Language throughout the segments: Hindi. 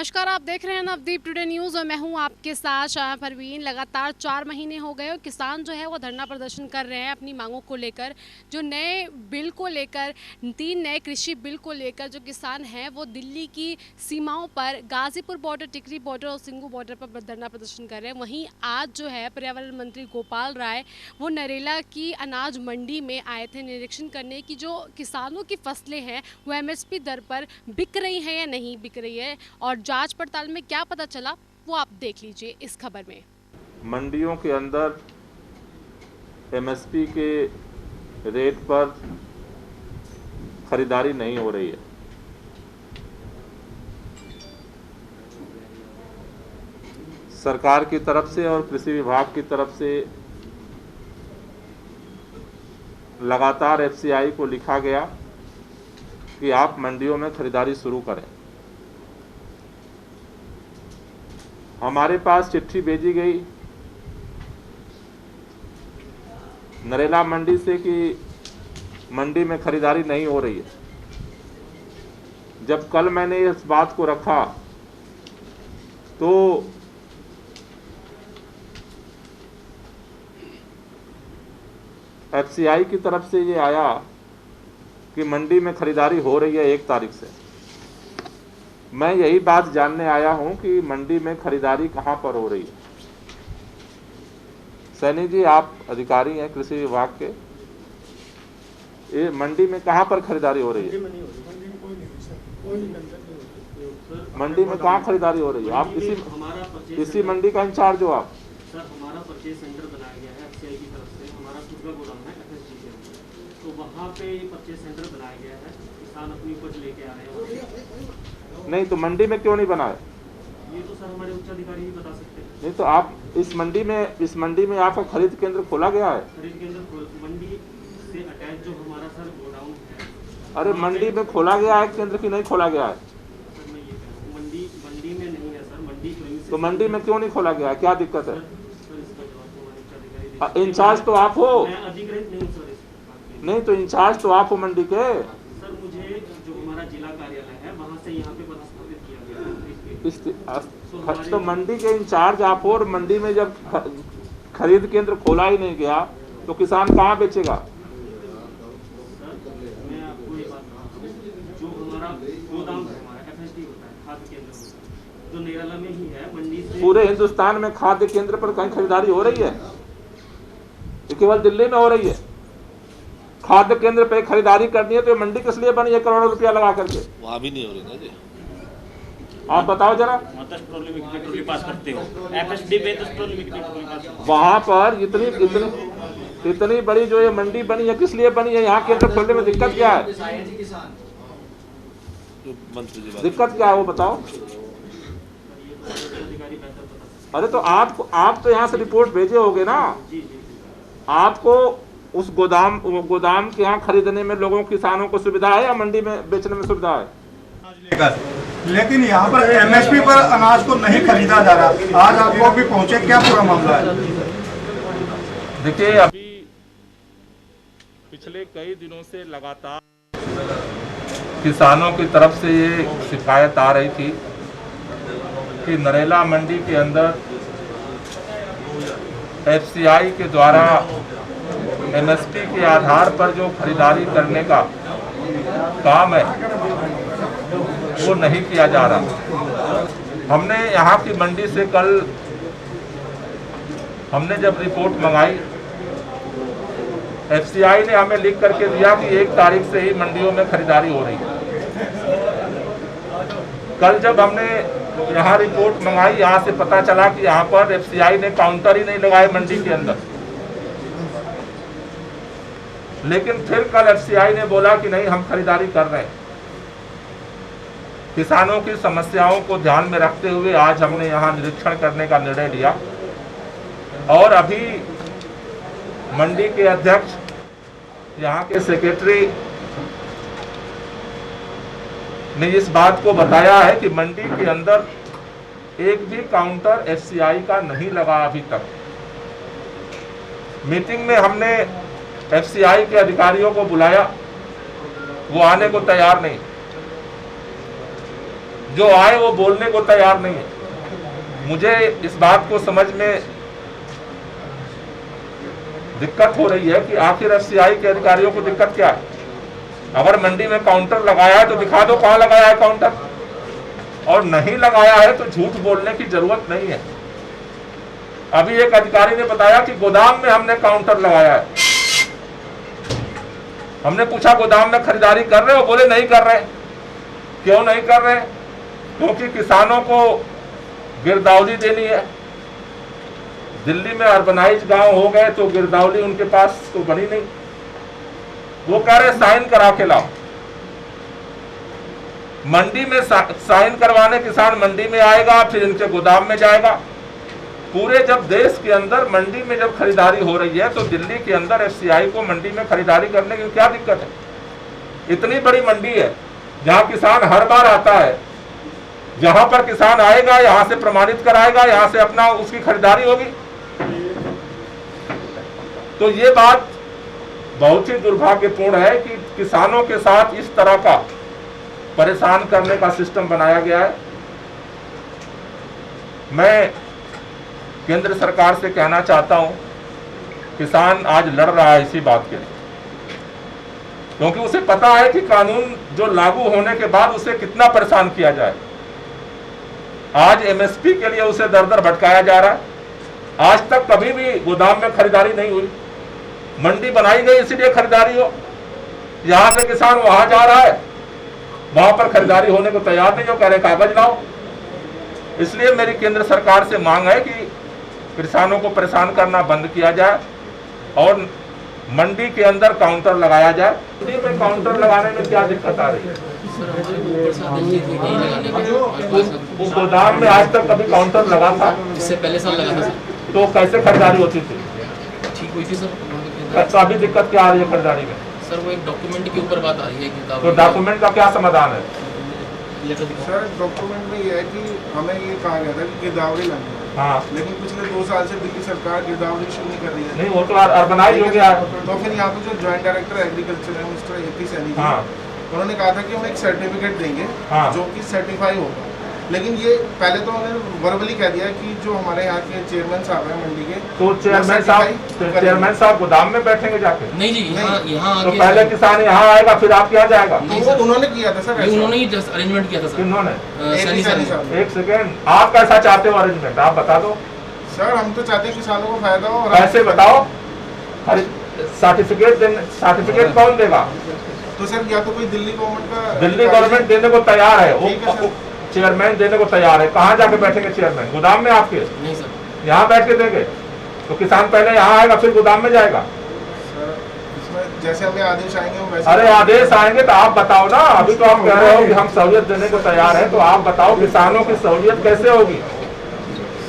नमस्कार, आप देख रहे हैं नवदीप टुडे न्यूज़ और मैं हूं आपके साथ शाह परवीन। लगातार 4 महीने हो गए और किसान जो है वो धरना प्रदर्शन कर रहे हैं अपनी मांगों को लेकर। जो नए बिल को लेकर 3 नए कृषि बिल को लेकर जो किसान हैं वो दिल्ली की सीमाओं पर गाजीपुर बॉर्डर, टिकरी बॉर्डर और सिंगू बॉर्डर पर धरना प्रदर्शन कर रहे हैं। वहीं आज जो है पर्यावरण मंत्री गोपाल राय वो नरेला की अनाज मंडी में आए थे निरीक्षण करने की जो किसानों की फसलें हैं वो MSP दर पर बिक रही हैं या नहीं बिक रही है, और जांच पड़ताल में क्या पता चला वो आप देख लीजिए इस खबर में। मंडियों के अंदर MSP के रेट पर खरीदारी नहीं हो रही है। सरकार की तरफ से और कृषि विभाग की तरफ से लगातार FCI को लिखा गया कि आप मंडियों में खरीदारी शुरू करें। हमारे पास चिट्ठी भेजी गई नरेला मंडी से कि मंडी में खरीदारी नहीं हो रही है। जब कल मैंने इस बात को रखा तो FCI की तरफ से ये आया कि मंडी में खरीदारी हो रही है 1 तारीख से। मैं यही बात जानने आया हूं कि मंडी में खरीदारी कहां पर हो रही है। सैनी जी, आप अधिकारी हैं कृषि विभाग के, ये मंडी में कहां पर खरीदारी हो रही है? मंडी में कहां खरीदारी हो रही है? आप इसी मंडी का इंचार्ज हो आप? सर, हमारा परचेज सेंटर बनाया गया है FCI की तरफ से। हमारा खुद का गोदाम है FSD के अंदर, तो वहाँ पे परचेज सेंटर बनाया गया है। किसान अपनी उपज लेके आ रहे हैं। नहीं तो मंडी में क्यों नहीं बना है? ये तो सर हमारे उच्च अधिकारी ही बता सकते हैं। नहीं तो आप इस मंडी में आपका खरीद केंद्र खोला गया है? खरीद केंद्र मंडी से अटैच जो हमारा सर गोडाउन है। अरे मंडी में खोला गया है केंद्र की नहीं खोला गया है? सर मैं ये कह रहा हूँ मंडी में नहीं है सर। मंडी तो मंडी में क्यों नहीं खोला गया है? क्या दिक्कत है? सर इसका जवाब तो हमारे उच्च अधिकारी इंचार्ज तो आप हो। मैं अधिकृत नहीं हूँ सर इस बात के। नहीं तो इंचार्ज तो आप हो मंडी के। सर मुझे जो हमारा जिला कार्यालय है वहाँ से यहाँ पे पदस्थापित किया गया है। तो मंडी के इंचार्ज आप हो और मंडी में जब खरीद केंद्र खोला ही नहीं गया तो किसान कहाँ बेचेगा? सर मैं आपको ये बात बता रहा हूँ, जो हमारा गोदाम है, हमारा FSD होता है, खाद्य केंद्र होता है, जो नेराला में ही है। मंडी से पूरे हिंदुस्तान में खाद्य केंद्र पर कहीं खरीदारी हो रही है? ये केवल दिल्ली में हो रही है। खाद्य केंद्र पे खरीदारी करनी है तो मंडी किस लिए बनी है करोड़ों रुपया लगा करके? वहाँ भी नहीं हो रही ना जी। आप बताओ जरा। पास करते हो FSD पे तो वहाँ पर इतनी बड़ी जो ये मंडी बनी है किस लिए बनी है? यहाँ केंद्र खोलने में दिक्कत क्या है? दिक्कत क्या है वो बताओ। अरे तो आप तो यहाँ से रिपोर्ट भेजे होगे ना। आपको उस गोदाम के यहाँ खरीदने में लोगों किसानों को सुविधा है या मंडी में बेचने में सुविधा है? लेकिन यहाँ पर MSP पर अनाज को नहीं खरीदा जा रहा। आज आपको भी पहुँचे, क्या पूरा मामला है? देखिए, अभी पिछले कई दिनों से लगातार किसानों की तरफ से ये शिकायत आ रही थी कि नरेला मंडी के अंदर FCI के द्वारा MSP के आधार पर जो खरीदारी करने का काम है वो नहीं किया जा रहा। हमने यहाँ की मंडी से कल हमने जब रिपोर्ट मंगाई, FCI ने हमें लिख करके दिया कि 1 तारीख से ही मंडियों में खरीदारी हो रही है। कल जब हमने यहाँ रिपोर्ट मंगाई, यहाँ से पता चला कि यहाँ पर FCI ने काउंटर ही नहीं लगाए मंडी के अंदर। लेकिन फिर कल FCI ने बोला कि नहीं, हम खरीदारी कर रहे हैं। किसानों की समस्याओं को ध्यान में रखते हुए आज हमने यहाँ निरीक्षण करने का निर्णय लिया और अभी मंडी के अध्यक्ष, यहाँ के सेक्रेटरी ने इस बात को बताया है कि मंडी के अंदर एक भी काउंटर FCI का नहीं लगा अभी तक। मीटिंग में हमने FCI के अधिकारियों को बुलाया, वो आने को तैयार नहीं। जो आए वो बोलने को तैयार नहीं है। मुझे इस बात को समझ में दिक्कत हो रही है कि आखिर एफसीआई के अधिकारियों को दिक्कत क्या है। अगर मंडी में काउंटर लगाया है तो दिखा दो कहां लगाया है काउंटर, और नहीं लगाया है तो झूठ बोलने की जरूरत नहीं है। अभी एक अधिकारी ने बताया कि गोदाम में हमने काउंटर लगाया है। हमने पूछा गोदाम में खरीदारी कर रहे हो? बोले नहीं कर रहे। क्यों नहीं कर रहे? क्योंकि किसानों को गिरदावरी देनी है। दिल्ली में अर्बनाइज गांव हो गए तो गिरदावरी उनके पास तो बनी नहीं। वो कह रहे साइन करा के लाओ। मंडी में साइन करवाने किसान मंडी में आएगा, फिर इनके गोदाम में जाएगा। पूरे जब देश के अंदर मंडी में जब खरीदारी हो रही है तो दिल्ली के अंदर एफसीआई को मंडी में खरीदारी करने की क्या दिक्कत है? इतनी बड़ी मंडी है जहां किसान हर बार आता है। जहां पर किसान आएगा यहां से प्रमाणित कराएगा, यहां से अपना उसकी खरीदारी होगी। तो ये बात बहुत ही दुर्भाग्यपूर्ण है कि किसानों के साथ इस तरह का परेशान करने का सिस्टम बनाया गया है। मैं केंद्र सरकार से कहना चाहता हूं, किसान आज लड़ रहा है इसी बात के लिए, क्योंकि उसे पता है कि कानून जो लागू होने के बाद उसे कितना परेशान किया जाए। आज एमएसपी के लिए उसे दर दर भटकाया जा रहा है। आज तक कभी भी गोदाम में खरीदारी नहीं हुई। मंडी बनाई गई इसीलिए खरीदारी हो। यहां से किसान वहां जा रहा है, वहां पर खरीदारी होने को तैयार नहीं हो, कह रहे कागज लाओ। इसलिए मेरी केंद्र सरकार से मांग है कि किसानों को परेशान करना बंद किया जाए और मंडी के अंदर काउंटर लगाया जाए। मंडी में काउंटर लगाने में क्या दिक्कत आ रही है? वो गोदाम में आज तक कभी काउंटर लगा था? इससे पहले साल लगा था सर। तो कैसे खरीदारी होती थी? ठीक हुई थी सर। तो अभी दिक्कत क्या आ रही है खरीदारी में? सर वो एक डॉक्यूमेंट के ऊपर बात आ रही है कि तो डॉक्यूमेंट का क्या समाधान है? सर डॉक्यूमेंट में ये है कि हमें ये कहा गया था कि गिरदावरी लानी है। हाँ, लेकिन पिछले 2 साल से दिल्ली सरकार गिरदावरी शुरू नहीं कर रही है। नहीं वो तो अर्बनाइज हो गया है। तो फिर यहाँ पे जो ज्वाइंट डायरेक्टर एग्रीकल्चर है मिस्टर एपी सैनी जी, हाँ, उन्होंने कहा था कि हम एक सर्टिफिकेट देंगे हाँ, जो कि सर्टिफाई होगा। लेकिन ये पहले तो उन्होंने वर्बली कह दिया कि जो हमारे यहाँ के चेयरमैन साहब हैं मंडी के, तो चेयरमैन साहब गोदाम में बैठेंगे जाके? नहीं जी, यहाँ तो पहले किसान यहाँ आएगा फिर आप क्या जाएगा? तो उन्होंने किया था सर, उन्होंने ही अरेंजमेंट किया था सर। किन्होंने? एपी सैनी साहब। एक सेकेंड, आप कैसा चाहते हो अरेंजमेंट? आप बता दो सर। हम तो चाहते हैं किसानों को फायदा हो। और कैसे बताओ? सर्टिफिकेट कौन देगा? तो सर या तो कोई दिल्ली गवर्नमेंट का, दिल्ली गवर्नमेंट देने को तैयार है, ठीक है सर। चेयरमैन देने को तैयार है। कहाँ जाके बैठेंगे चेयरमैन? गोदाम में आपके? नहीं सर। यहाँ बैठ के देंगे तो किसान पहले यहाँ आएगा फिर गोदाम में जाएगा? सर इसमें जैसे हमें आदेश आएंगे हम वैसे। अरे आदेश आएंगे तो आप बताओ ना। अभी तो आप कह रहे हो कि हम सहूलियत देने को तैयार है, तो आप बताओ किसानों की सहूलियत कैसे होगी?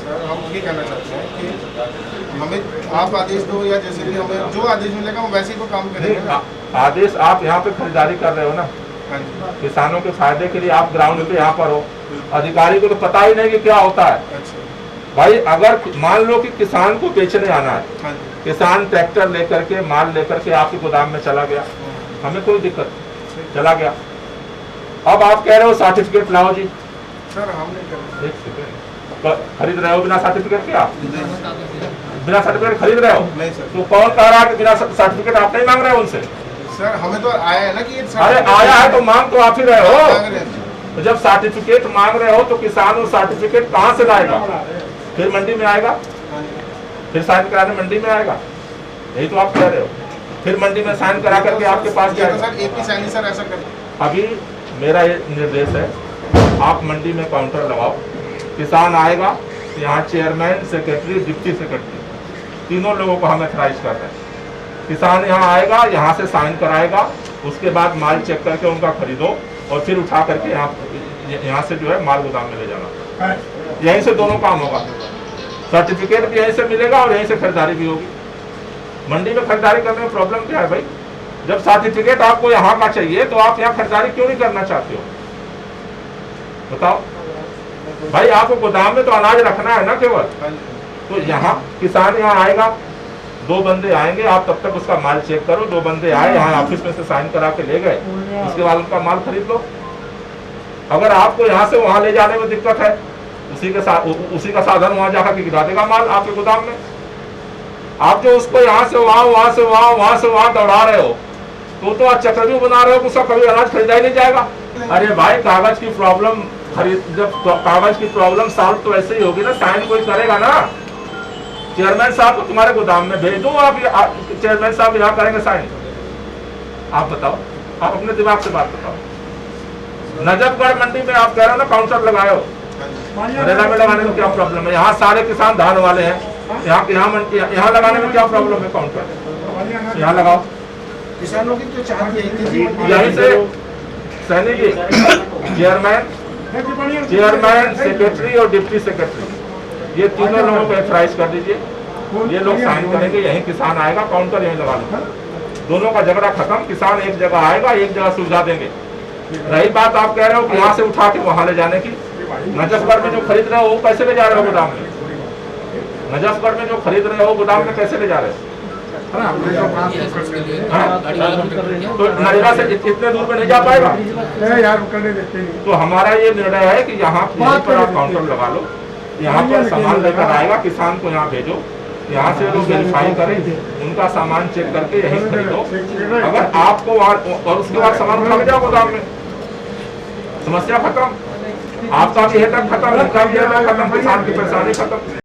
सर हम ये कहना चाहते हैं कि हमें आप आदेश दो या जैसे भी हमें जो आदेश मिलेगा हम वैसे ही तो काम करेंगे ना। आदेश आप यहाँ पे खरीदारी कर रहे हो ना, हाँ जी। किसानों के फायदे के लिए आप ग्राउंड पे यहाँ पर हो। अधिकारी को तो पता ही नहीं कि क्या होता है। अच्छा। भाई अगर मान लो कि किसान को बेचने आना है, हाँ जी। किसान ट्रैक्टर लेकर के माल लेकर के आपके गोदाम में चला गया, हमें कोई दिक्कत नहीं, चला गया। अब आप कह रहे हो सर्टिफिकेट लाओ जी। सर हम नहीं करेंगे। एक सेकंड, खरीद रहे हो बिना सर्टिफिकेट के? आप बिना सर्टिफिकेट खरीद रहे हो? नहीं सर। तो कौन कह रहा है कि बिना सर्टिफिकेट आप नहीं मांग रहे हो उनसे? सर हमें तो आया है ना कि ये अरे आया है तो मांग तो आप ही रहे हो। मांग रहे हैं। तो जब सर्टिफिकेट मांग रहे हो तो किसान वो सर्टिफिकेट कहाँ से लाएगा? फिर मंडी में आएगा, हाँ जी। फिर साइन कराने मंडी में आएगा। यही तो आप कह रहे हो। फिर मंडी में साइन करा करके आपके पास ये तो जाएगा। सर एपी सैनी सर ऐसा कर। अभी मेरा ये निर्देश है, आप मंडी में काउंटर लगाओ। किसान आएगा, यहाँ चेयरमैन, सेक्रेटरी, डिप्टी सेक्रेटरी तीनों लोगों को हम अथराइज कर रहे हैं। किसान यहाँ आएगा, यहाँ से साइन कराएगा, उसके बाद माल चेक करके उनका खरीदो और फिर उठा करके यहाँ से जो है माल गोदाम में ले जाना। यहीं से दोनों काम होगा। सर्टिफिकेट भी यहीं से मिलेगा और यहीं से खरीदारी भी होगी। मंडी में खरीदारी करने में प्रॉब्लम क्या है भाई? जब सर्टिफिकेट आपको यहाँ का चाहिए तो आप यहाँ खरीदारी क्यों नहीं करना चाहते हो? बताओ भाई, आपको गोदाम में तो अनाज रखना है ना केवल। तो यहाँ किसान यहाँ आएगा, 2 बंदे आएंगे, आप तब तक उसका माल चेक करो। 2 बंदे आए, यहाँ ऑफिस में से साइन करा के ले गए, उसके बाद उनका माल खरीद लो। अगर आपको यहाँ से वहाँ ले जाने में दिक्कत है, उसी का साधन वहाँ जाकर गिरा देगा माल आपके गोदाम में। आप जो उसको यहाँ से वहाँ, वहाँ से वहाँ, वहाँ से वहाँ दौड़ा रहे हो, तो आज चक्रव्यूह बना रहे हो, उसका कभी अनाज खरीदा ही नहीं जाएगा। अरे भाई, कागज की प्रॉब्लम जब कागज की प्रॉब्लम सॉल्व तो ऐसे ही होगी ना, साइन कोई करेगा ना। चेयरमैन साहब को तुम्हारे गोदाम में भेज दूं, आप चेयरमैन साहब यहाँ करेंगे साइन? आप बताओ, आप अपने दिमाग से बात बताओ। नजफगढ़ मंडी में आप कह रहे हो ना काउंटर लगाए हो, नरेला में लगाने में क्या प्रॉब्लम है? यहाँ सारे किसान धान वाले हैं, यहाँ लगाने में क्या प्रॉब्लम है? काउंटर यहाँ लगाओ। किसानों की तो चाहत यही से सैनी जी, चेयरमैन, सेक्रेटरी और डिप्टी सेक्रेटरी, ये तीनों लोगों को ऑथराइज कर दीजिए। ये लोग साइन करेंगे, यही किसान आएगा, काउंटर यहीं लगा लो, दोनों का झगड़ा खत्म। किसान एक जगह आएगा, एक जगह सुलझा देंगे। रही बात आप कह रहे हो कि यहाँ से उठा के वहां ले जाने की, नजफगढ़ में जो खरीद रहे हो वो कैसे ले जा रहे हो गोदाम में? नजफगढ़ में जो खरीद रहे हो गोदाम में कैसे ले जा रहे हो? तो नरेला से इतने दूर पे नहीं जा पाएगा यार, करने देते नहीं। तो हमारा ये निर्णय है कि यहाँ पर आप काउंटर लगा लो, यहाँ पर सामान लेकर आएगा, किसान को यहाँ भेजो, यहाँ से लोग वेरीफाई करें, उनका सामान चेक करके यहीं खरीदो। अगर आपको और उसके बाद सामान उठा के जाओ गोदाम में, समस्या खत्म, आपका भी हेतक खत्म, इनका भी हेतक खत्म, किसान की परेशानी खत्म।